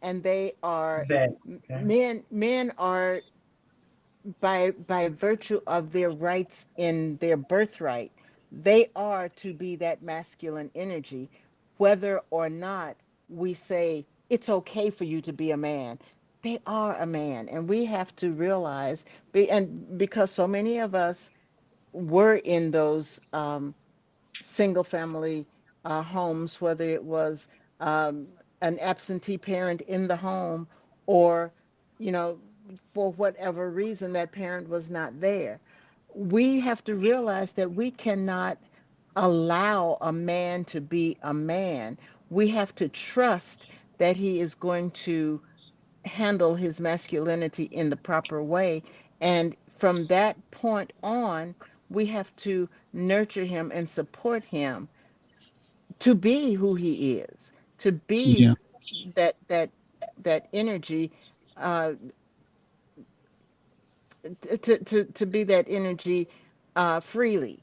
And they are That okay. men are by virtue of their rights in their birthright, they are to be that masculine energy, whether or not we say it's okay for you to be a man. They are a man, and we have to realize, and because so many of us were in those single family homes, whether it was um, an absentee parent in the home or, you know, for whatever reason that parent was not there. We have to realize that we cannot allow a man to be a man. We have to trust that he is going to handle his masculinity in the proper way. And from that point on, we have to nurture him and support him to be who he is, to be Yeah. that that that energy, uh, to be that energy freely,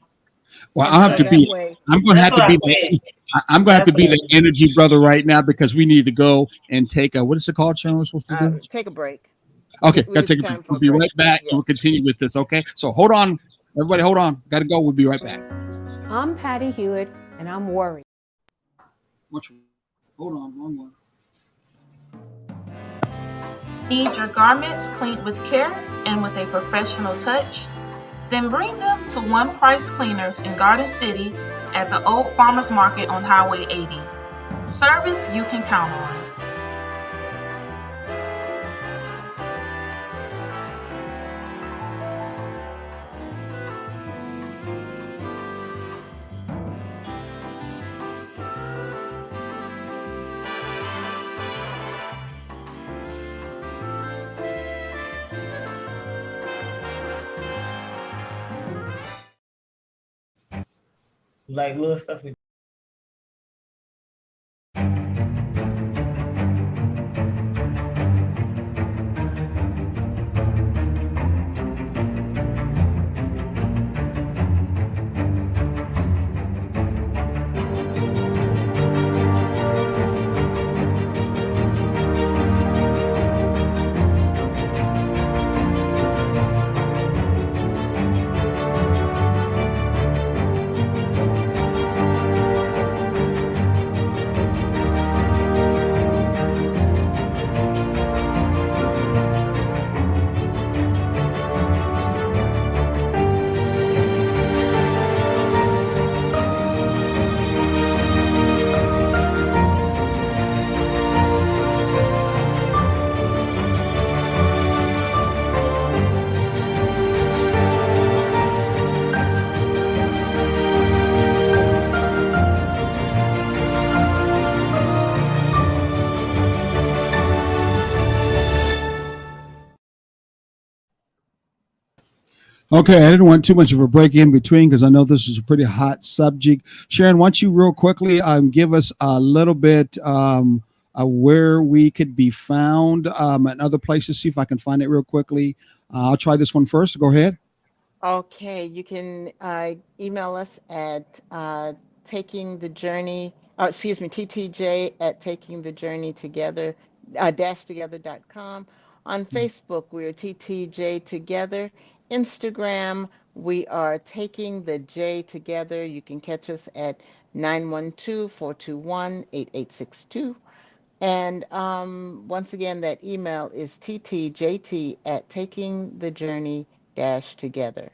Well, and I have so to that be. way, I'm going to That's have what to I be said. the. I'm going to have That's to what be I the said. energy brother right now because we need to go and take a, what is it called, Sean? We're supposed to do. take a break. Okay, got to It's take a break. time for We'll a be break. right back and Yes. we'll continue with this. Okay, so hold on, everybody, hold on. Got to go. We'll be right back. I'm Patty Hewitt, and I'm worried. Which one? Hold on, wrong one. Need your garments cleaned with care and with a professional touch? Then bring them to One Price Cleaners in Garden City at the Old Farmers Market on Highway 80. Service you can count on. Like little stuff we Okay, I didn't want too much of a break in between because I know this is a pretty hot subject. Sharon, why don't you real quickly give us a little bit where we could be found and other places. See if I can find it real quickly. I'll try this one first. Go ahead. Okay, you can email us at taking the journey, excuse me, TTJ at taking the journey together, together.com. On Facebook, we are TTJ Together. Instagram, we are taking the J together. You can catch us at 912-421-8862. And once again, that email is ttjt at takingthejourney dash together.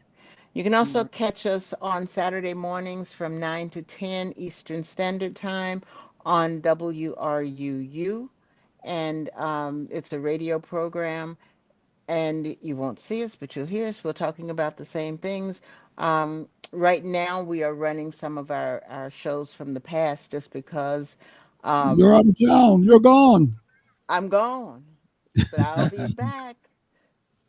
You can also catch us on Saturday mornings from 9 to 10 Eastern Standard Time on WRUU. And it's a radio program, and you won't see us, but you'll hear us. We're talking about the same things. Right now, we are running some of our shows from the past just because You're um, out of town. You're gone. I'm gone, but I'll be back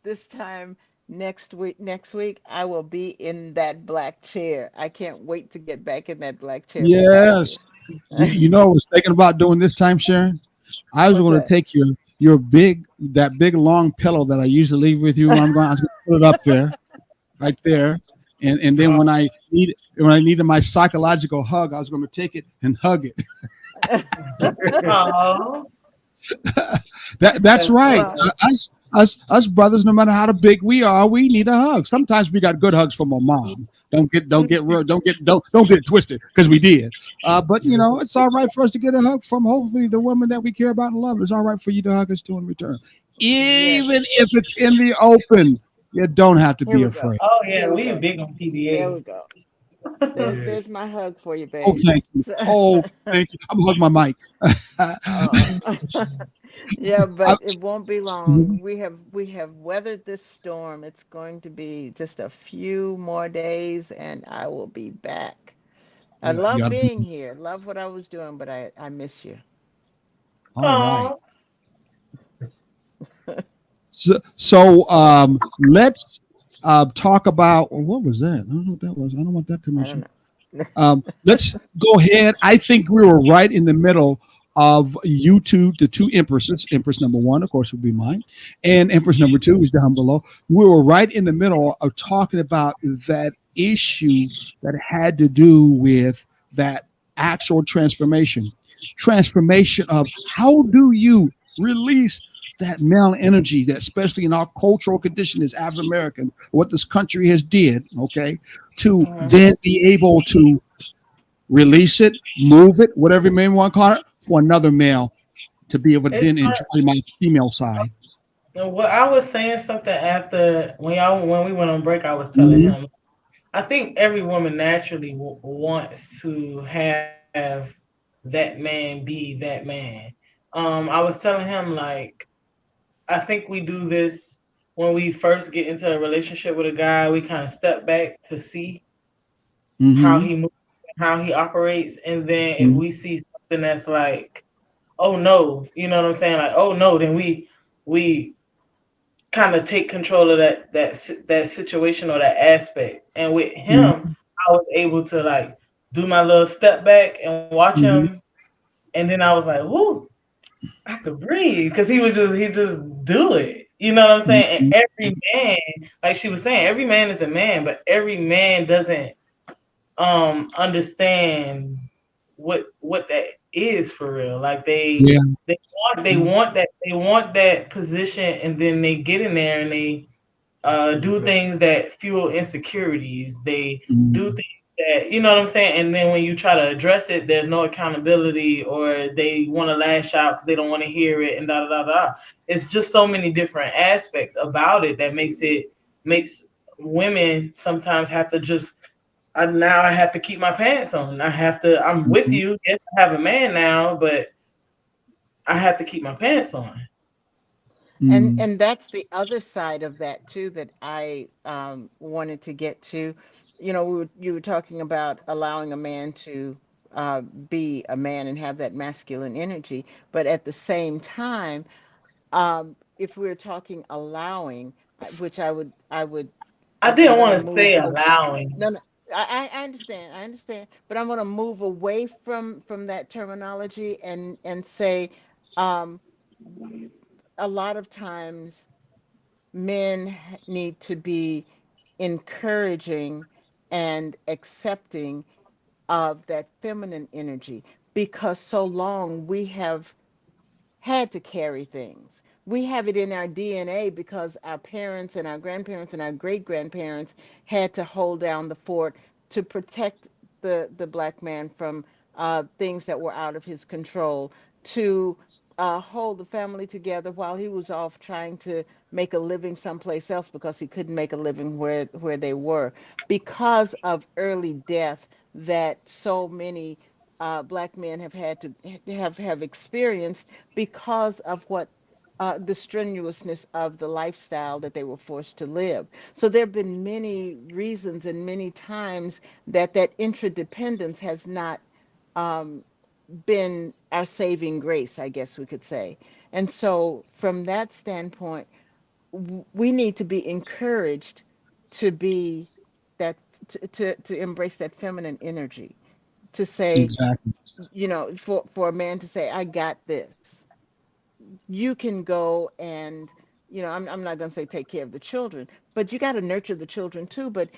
this time next week. Next week, I will be in that black chair. I can't wait to get back in that black chair with Yes. Pastor. You know, I was thinking about doing this time, Sharon. I was What's going to that? take your big that big long pillow that I usually leave with you when I'm going. I was going to put it up there, right there, and then when I needed my psychological hug, I was going to take it and hug it. Oh, That's that's right. Well, Us brothers, no matter how big we are, we need a hug. Sometimes we got good hugs from our mom. Don't get it twisted because we did. But you know, it's all right for us to get a hug from hopefully the woman that we care about and love. It's all right for you to hug us too in return, yes. even if it's in the open. You don't have to Here be we go. afraid. oh yeah, Here we we go. big on There we PDA. go. There's my hug for you, Oh, babe. thank you. So, Oh, thank you. I'm gonna hug my mic. oh. Yeah, I- but it won't be long. We have weathered this storm. It's going to be just a few more days, and I will be back. I you love gotta be being here. Love what I was doing, but I miss you. all right. Oh, So let's talk about what was that? I don't know what that was. I don't want that I don't commercial. know. Let's go ahead. I think we were right in the middle of YouTube, the two empresses. Empress number one, of course, would be mine, and Empress number two is down below. We were right in the middle of talking about that issue that had to do with that actual transformation of how do you release that male energy that especially in our cultural condition as African Americans, what this country has did, okay, to mhm. then be able to release it, move it, whatever you may want to call it, for another male to be able to It's then enjoy my female side. what I was saying something after when we went on break. I was telling Mhm, him I think every woman naturally wants to have that man be that man. I was telling him like I think we do this when we first get into a relationship with a guy. We kind of step back to see how mhm, he moves, how he operates, and then if mhm, we see something that's like, oh no, you know what I'm saying? Like, oh no, then we kind of take control of that situation or that aspect. And with him, mhm, I was able to like do my little step back and watch him, mhm, and then I was like, "Whoo, I could breathe," because he just do it. You know what I'm saying? mhm, And every man, like she was saying, every man is a man, but every man doesn't understand what that is for real. Like yeah. they want that position, and then they get in there and they do things that fuel insecurities. They do Mhm, things that, you know what I'm saying? And then when you try to address it, there's no accountability, or they want to lash out because they don't want to hear it, and da da da da. It's just so many different aspects about it that makes women sometimes have to just. Now I have to keep my pants on. I have to. I'm with mhm, you. Yes, I have a man now, but I have to keep my pants on. mhm, And that's the other side of that too that I wanted to get to. You were talking about allowing a man to be a man and have that masculine energy, but at the same time, if we're talking allowing, which I would I I'm didn't going to want to move. say allowing. No, no, I understand. I understand, but I'm going to move away from that terminology and say, um, a lot of times men need to be encouraging and accepting of that feminine energy, because so long we have had to carry things. We have it in our DNA because our parents and our grandparents and our great grandparents had to hold down the fort to protect the black man from things that were out of his control, to hold the family together while he was off trying to make a living someplace else because he couldn't make a living where they were, because of early death that so many black men have had to have experienced because of what the strenuousness of the lifestyle that they were forced to live. So there have been many reasons and many times that that intradependence has not um, been our saving grace, I guess we could say. And so from that standpoint, we need to be encouraged to be that to embrace that feminine energy, to say, Exactly. for a man to say, I got this. You can go and, I'm not going to say take care of the children, but you got to nurture the children too. But,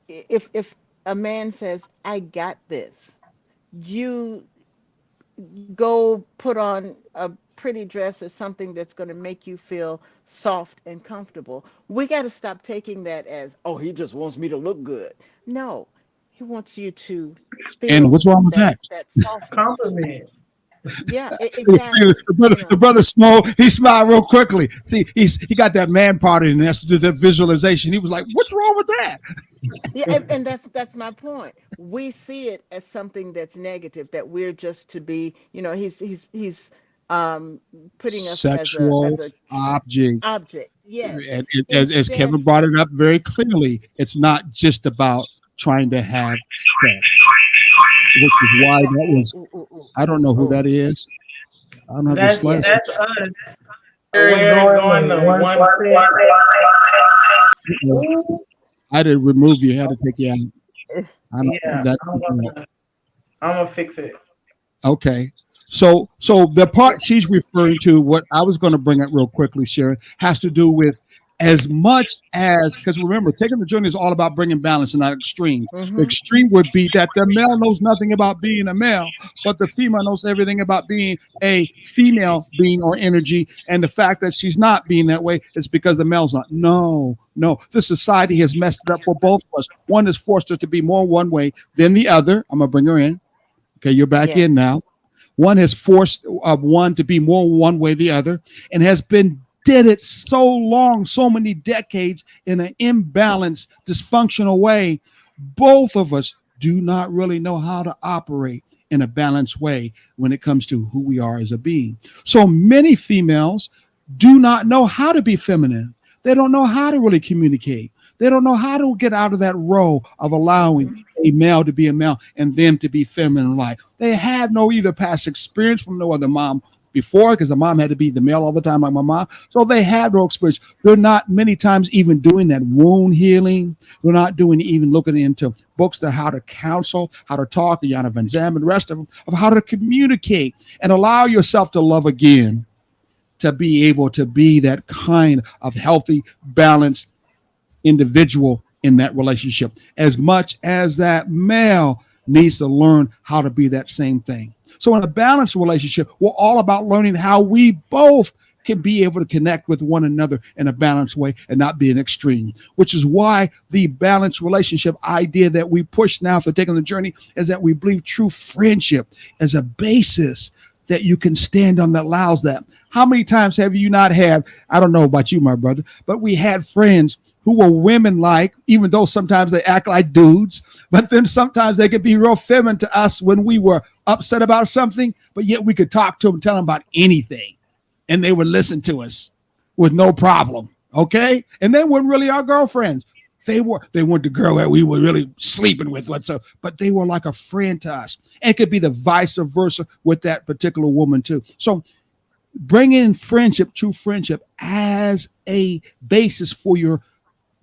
if a man says, I got this, you go put on a pretty dress or something that's going to make you feel soft and comfortable. We got to stop taking that as, oh, he just wants me to look good. No, he wants you to And feel what's wrong with that? that softness. Compliment. Yeah, The exactly. brother, the brother smiled. He smiled real quickly. See, he got that man part in there to do that visualization. He was like, "What's wrong with that?" Yeah, and that's my point. We see it as something that's negative, that we're just to be, he's um putting us as Sexual a object. object. Yes. As Instead, Kevin brought it up very clearly, it's not just about trying to have sex, which is why oh, that oh, was. oh, oh, oh, I don't know who oh, that is. I don't have the That's slightest. yes. that's us. We're going to 1%. Ooh, I had to remove you. I had to take you out. I don't. yeah, That. I'm gonna fix it. Okay. So the part she's referring to, what I was going to bring up real quickly, Sharon, has to do with as much as, because remember, taking the journey is all about bringing balance and not extreme. The Mm-hmm. extreme would be that the male knows nothing about being a male, but the female knows everything about being a female being or energy. And the fact that she's not being that way is because the male's not. No, no. This society has messed it up for both of us. One has forced us to be more one way than the other. I'm going to bring her in. Okay, you're back Yes. in now. One has forced one to be more one way the other, and has been did it so long, so many decades in an imbalanced, dysfunctional way. Both of us do not really know how to operate in a balanced way when it comes to who we are as a being. So many females do not know how to be feminine. They don't know how to really communicate. They don't know how to get out of that role of allowing Mm-hmm. a male to be a male and them to be feminine like. They have no either past experience from no other mom before, because the mom had to be the male all the time like my mom. So they have no experience. They're not many times even doing that wound healing. They're not doing even looking into books to how to counsel, how to talk, the Yana Van Zam and the rest of how to communicate and allow yourself to love again, to be able to be that kind of healthy, balanced individual in that relationship, as much as that male needs to learn how to be that same thing. So in a balanced relationship, we're all about learning how we both can be able to connect with one another in a balanced way and not be an extreme, which is why the balanced relationship idea that we push now for taking the journey is that we believe true friendship as a basis that you can stand on that allows that. How many times have you not had, I don't know about you, my brother, but we had friends who were women like, even though sometimes they act like dudes, but then sometimes they could be real feminine to us when we were upset about something, but yet we could talk to them, tell them about anything, and they would listen to us with no problem. Okay. And they weren't really our girlfriends. They weren't the girl that we were really sleeping with whatsoever, but they were like a friend to us. And it could be the vice versa with that particular woman too. So bring in friendship, true friendship, as a basis for your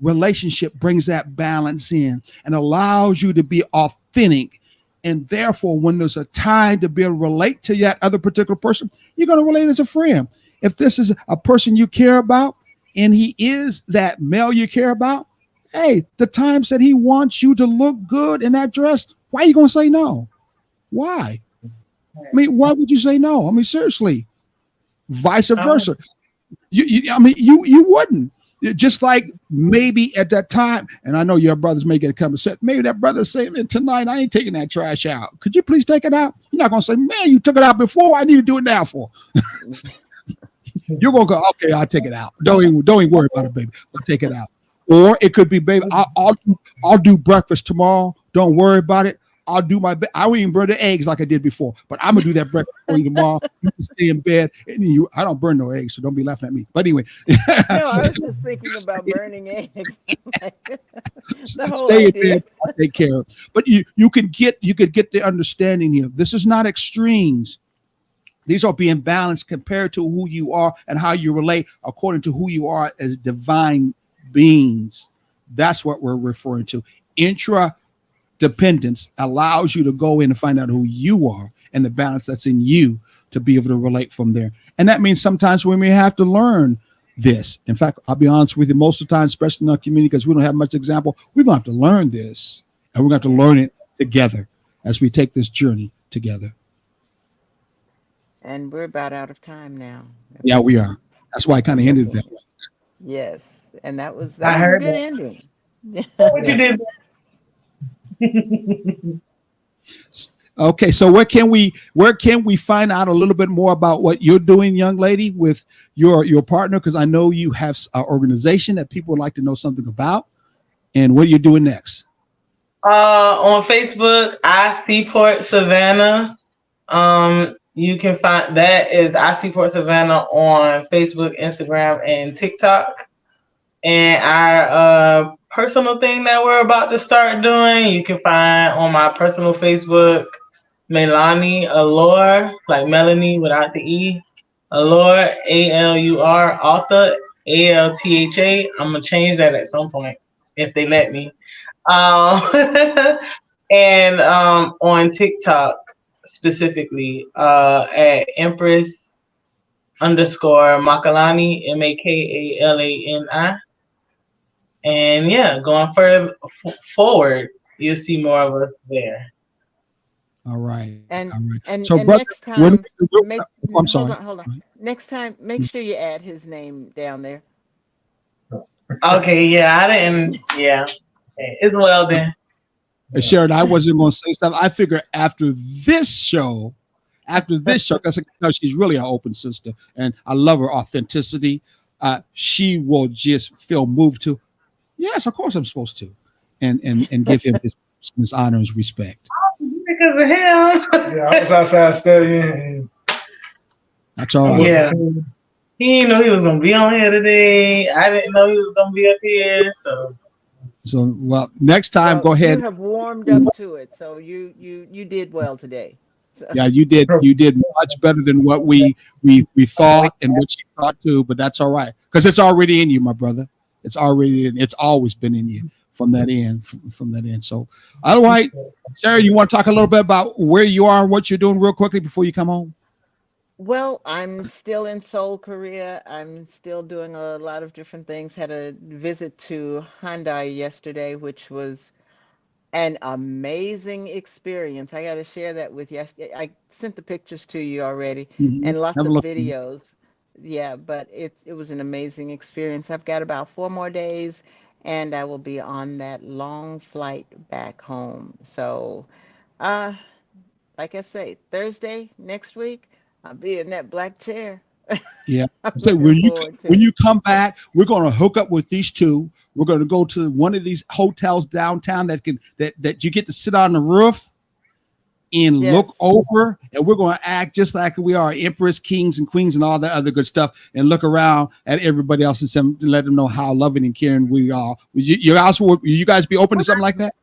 relationship brings that balance in and allows you to be authentic. And therefore, when there's a time to be able to relate to that other particular person, you're going to relate as a friend. If this is a person you care about and he is that male you care about, hey, the times that he wants you to look good in that dress, why are you going to say no? Why? I mean, why would you say no? I mean, seriously, vice versa. You wouldn't. Just like maybe at that time, and I know your brothers may get a comment, set. Maybe that brother say, man, tonight I ain't taking that trash out. Could you please take it out? You're not gonna say, man, you took it out before. I need to do it now for. You're gonna go, okay, I'll take it out. Don't even worry about it, baby. I'll take it out. Or it could be, baby, I'll do breakfast tomorrow. Don't worry about it. I'll do my best. I won't even burn the eggs like I did before, but I'm gonna do that breakfast for you tomorrow. You can stay in bed, and I don't burn no eggs, so don't be laughing at me. But anyway, No, I was just thinking about burning eggs. The whole stay in idea. bed. I'll take care of it. But you could get the understanding here. This is not extremes. These are being balanced compared to who you are and how you relate according to who you are as divine beings. That's what we're referring to. Intradependence allows you to go in and find out who you are and the balance that's in you to be able to relate from there. And that means sometimes we may have to learn this. In fact, I'll be honest with you, most of the time, especially in our community, because we don't have much example, we're going to have to learn this, and we're going to have to learn it together as we take this journey together. And we're about out of time now. Yeah, we are. That's why I kind of ended it that way. Yes, and that was I a heard good that. ending. What you did? Okay, so where can we find out a little bit more about what you're doing, young lady, with your partner? Because I know you have an organization that people would like to know something about. And what are you doing next? On Facebook, I Seaport Savannah. You can find that is I Seaport Savannah on Facebook, Instagram, and TikTok. And our personal thing that we're about to start doing, you can find on my personal Facebook, Melanie Allure, like Melanie without the E. Allure, ALUR, author, ALTHA. I'm going to change that at some point if they let me. And on TikTok specifically at Empress _ Makalani, MAKALANI. And yeah, going further forward, you'll see more of us there. All right. And all right. and So, and brother, next time, make, I'm sorry. hold on. Next time, make sure you add his name down there. Okay, yeah, I didn't. Yeah, it's well then. Sharon, I wasn't going to say stuff. I figure after this show, because she's really an open sister, and I love her authenticity. She will just feel moved to, yes, of course I'm supposed to, and give him his honor and respect. Because of him. Yeah, I was outside studying. That's all right. Yeah. He didn't know he was gonna be on here today. I didn't know he was gonna be up here. So well, next time, Well, go ahead. You have warmed up to it, so you did well today. So. Yeah, you did much better than what we thought and what you thought too. But that's all right, because it's already in you, my brother. It's always been in you from that end. From that end. So, all right, Sherry, you want to talk a little bit about where you are and what you're doing real quickly before you come home? Well, I'm still in Seoul, Korea. I'm still doing a lot of different things. Had a visit to Hyundai yesterday, which was an amazing experience. I got to share that with you. I sent the pictures to you already and lots of videos. Yeah, but it was an amazing experience. I've got about 4 more days, and I will be on that long flight back home. So, like I say, Thursday next week, I'll be in that black chair. Yeah. So when you come back, we're going to hook up with these two. We're going to go to one of these hotels downtown that you get to sit on the roof and look over, and we're going to act just like we are empress, kings, and queens, and all that other good stuff, and look around at everybody else and let them know how loving and caring we are. Would you guys be open to something like that?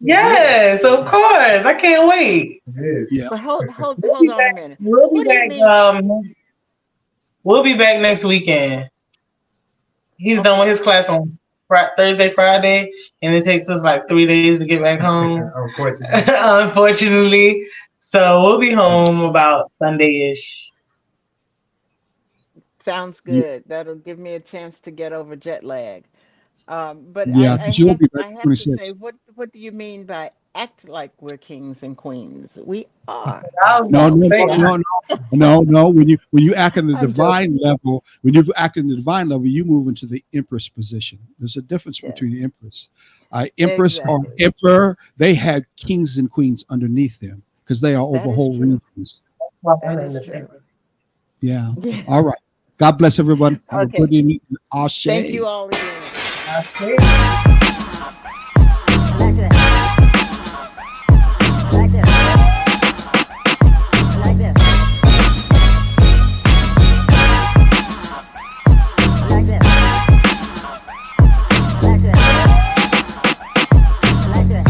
Yes, of course. I can't wait. Yeah. But hold on a minute. We'll be back. We'll be back next weekend. He's done with his class on Thursday, Friday, and it takes us like 3 days to get back home. Unfortunately. Unfortunately. So we'll be home about Sunday-ish. Sounds Yeah, good. That'll give me a chance to get over jet lag. But yeah, because you won't be back I have to say, 26. what do you mean by act like we're kings and queens? We are. I was No, about to no, say no, that. no, no, no. When you act in the I'm divine joking. level, when you act in the divine level, you move into the empress position. There's a difference Yes, between the empress, empress or exactly. emperor. They had kings and queens underneath them because they are over That is whole true. regions. Well, my That name is is true. Yeah. All right. God bless everyone. Have a good Okay. evening. Ashe. Thank you all again. I see. Like that. Like that. Like that. Like that. Like that. Like that.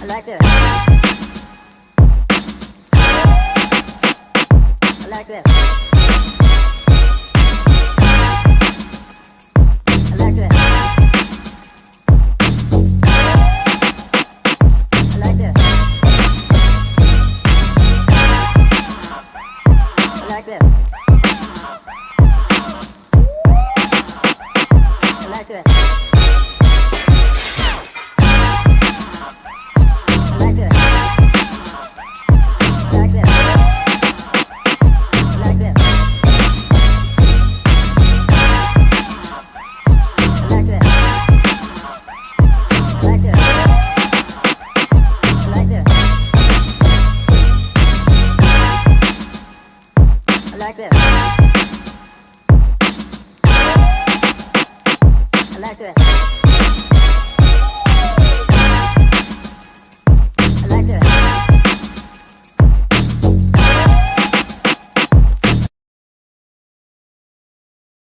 I like that. I like that.